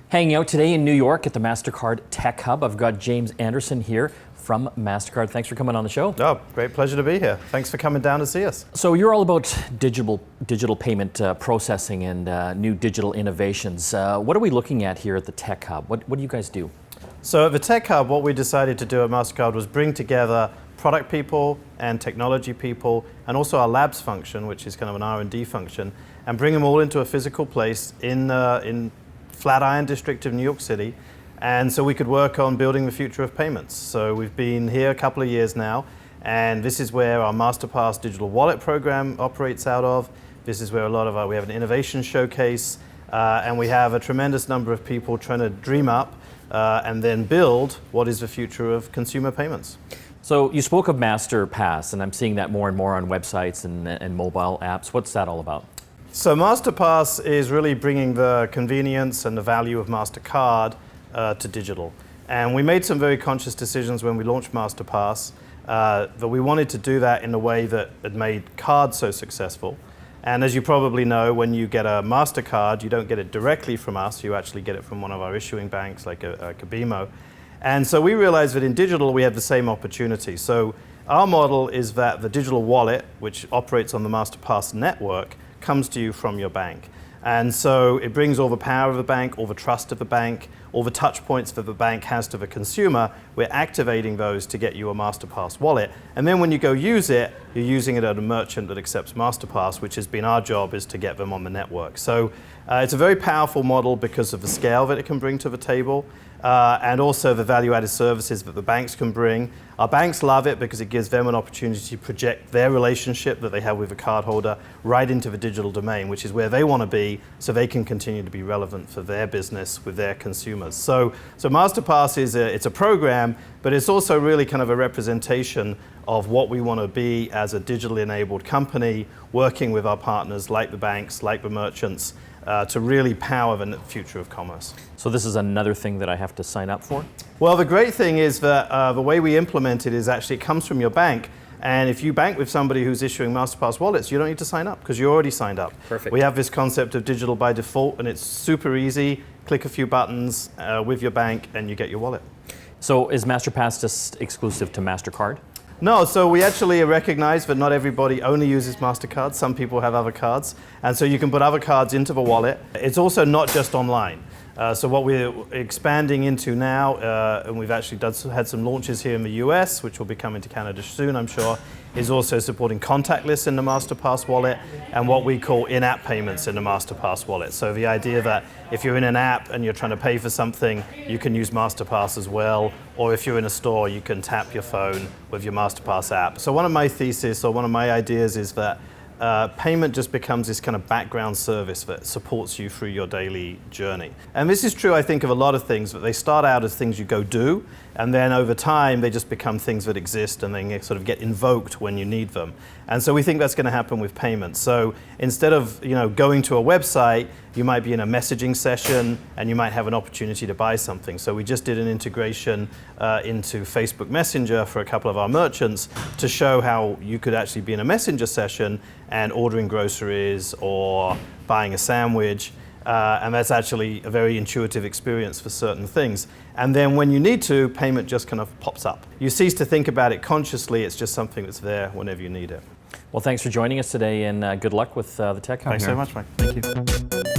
Hanging out today in New York at the Mastercard Tech Hub. I've got James Anderson here from Mastercard. Thanks for coming on the show. Oh, great pleasure to be here. Thanks for coming down to see us. So you're all about digital payment processing and new digital innovations. What are we looking at here at the Tech Hub? What do you guys do? So at the Tech Hub, what we decided to do at Mastercard was bring together product people and technology people, and also our labs function, which is kind of an R&D function, and bring them all into a physical place in Flatiron District of New York City, and so we could work on building the future of payments. So we've been here a couple of years now, and this is where our Masterpass digital wallet program operates out of. This is where a lot of we have an innovation showcase, and we have a tremendous number of people trying to dream up and then build what is the future of consumer payments. So you spoke of Masterpass, and I'm seeing that more and more on websites and mobile apps. What's that all about? So Masterpass is really bringing the convenience and the value of Mastercard to digital. And we made some very conscious decisions when we launched Masterpass that we wanted to do that in a way that had made cards so successful. And as you probably know, when you get a Mastercard, you don't get it directly from us, you actually get it from one of our issuing banks like a BMO. And so we realized that in digital we have the same opportunity. So our model is that the digital wallet, which operates on the Masterpass network, comes to you from your bank. And so it brings all the power of the bank, all the trust of the bank, all the touch points that the bank has to the consumer. We're activating those to get you a Masterpass wallet. And then when you go use it, you're using it at a merchant that accepts Masterpass, which has been our job, is to get them on the network. So it's a very powerful model because of the scale that it can bring to the table. And also the value-added services that the banks can bring. Our banks love it because it gives them an opportunity to project their relationship that they have with the cardholder right into the digital domain, which is where they want to be, so they can continue to be relevant for their business with their consumers. So Masterpass it's a program, but it's also really kind of a representation of what we want to be as a digitally enabled company, working with our partners like the banks, like the merchants, to really power the future of commerce. So this is another thing that I have to sign up for? Well, the great thing is that the way we implement it is actually it comes from your bank, and if you bank with somebody who's issuing Masterpass wallets, you don't need to sign up because you're already signed up. Perfect. We have this concept of digital by default, and it's super easy. Click a few buttons with your bank and you get your wallet. So is Masterpass just exclusive to Mastercard? No, so we actually recognize that not everybody only uses MasterCard. Some people have other cards, and so you can put other cards into the wallet. It's also not just online. So what we're expanding into now, and we've actually had some launches here in the US, which will be coming to Canada soon, I'm sure, is also supporting Contactless in the Masterpass wallet and what we call in-app payments in the Masterpass wallet. So the idea that if you're in an app and you're trying to pay for something, you can use Masterpass as well, or if you're in a store, you can tap your phone with your Masterpass app. So one of my thesis, or one of my ideas, is that payment just becomes this kind of background service that supports you through your daily journey. And this is true, I think, of a lot of things, that they start out as things you go do, and then over time they just become things that exist and they sort of get invoked when you need them. And so we think that's going to happen with payments. So instead of going to a website, you might be in a messaging session and you might have an opportunity to buy something. So we just did an integration into Facebook Messenger for a couple of our merchants to show how you could actually be in a messenger session and ordering groceries or buying a sandwich. And that's actually a very intuitive experience for certain things. And then when you need to, payment just kind of pops up. You cease to think about it consciously, it's just something that's there whenever you need it. Well, thanks for joining us today, and good luck with the Tech Hub. Thanks so much, Mike. Thank you.